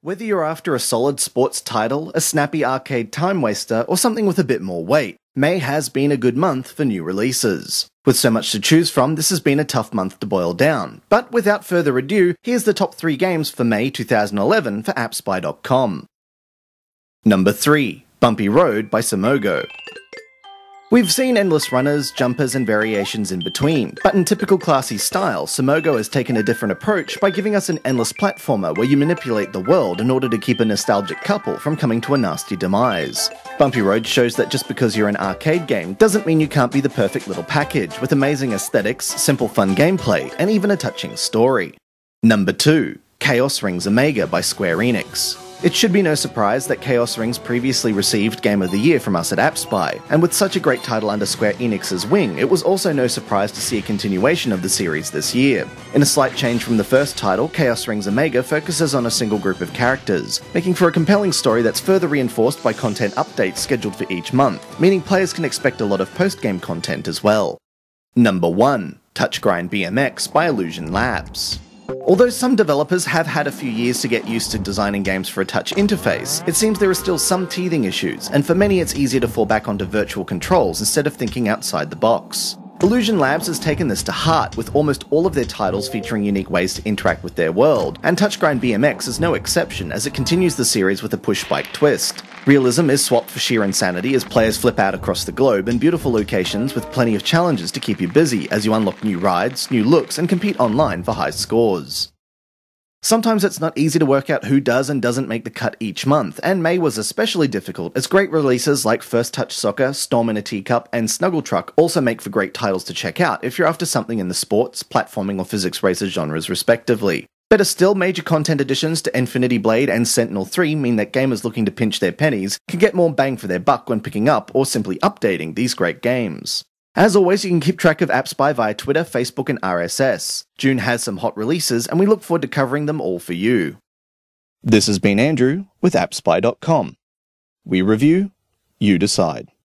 Whether you're after a solid sports title, a snappy arcade time waster, or something with a bit more weight, May has been a good month for new releases. With so much to choose from, this has been a tough month to boil down. But without further ado, here's the top 3 games for May 2011 for AppSpy.com. Number 3. Bumpy Road by Simogo. We've seen endless runners, jumpers, and variations in between, but in typical classy style, Simogo has taken a different approach by giving us an endless platformer where you manipulate the world in order to keep a nostalgic couple from coming to a nasty demise. Bumpy Road shows that just because you're an arcade game doesn't mean you can't be the perfect little package with amazing aesthetics, simple fun gameplay, and even a touching story. Number 2. Chaos Rings Omega by Square Enix. It should be no surprise that Chaos Rings previously received Game of the Year from us at AppSpy, and with such a great title under Square Enix's wing, it was also no surprise to see a continuation of the series this year. In a slight change from the first title, Chaos Rings Omega focuses on a single group of characters, making for a compelling story that's further reinforced by content updates scheduled for each month, meaning players can expect a lot of post-game content as well. Number 1. Touch Grind BMX by Illusion Labs. Although some developers have had a few years to get used to designing games for a touch interface, it seems there are still some teething issues, and for many it's easier to fall back onto virtual controls instead of thinking outside the box. Illusion Labs has taken this to heart, with almost all of their titles featuring unique ways to interact with their world, and Touch Grind BMX is no exception as it continues the series with a push-bike twist. Realism is swapped for sheer insanity as players flip out across the globe in beautiful locations with plenty of challenges to keep you busy as you unlock new rides, new looks, and compete online for high scores. Sometimes it's not easy to work out who does and doesn't make the cut each month, and May was especially difficult as great releases like First Touch Soccer, Storm in a Teacup, and Snuggle Truck also make for great titles to check out if you're after something in the sports, platforming, or physics racer genres respectively. Better still, major content additions to Infinity Blade and Sentinel 3 mean that gamers looking to pinch their pennies can get more bang for their buck when picking up or simply updating these great games. As always, you can keep track of AppSpy via Twitter, Facebook, and RSS. June has some hot releases, and we look forward to covering them all for you. This has been Andrew with AppSpy.com. We review, you decide.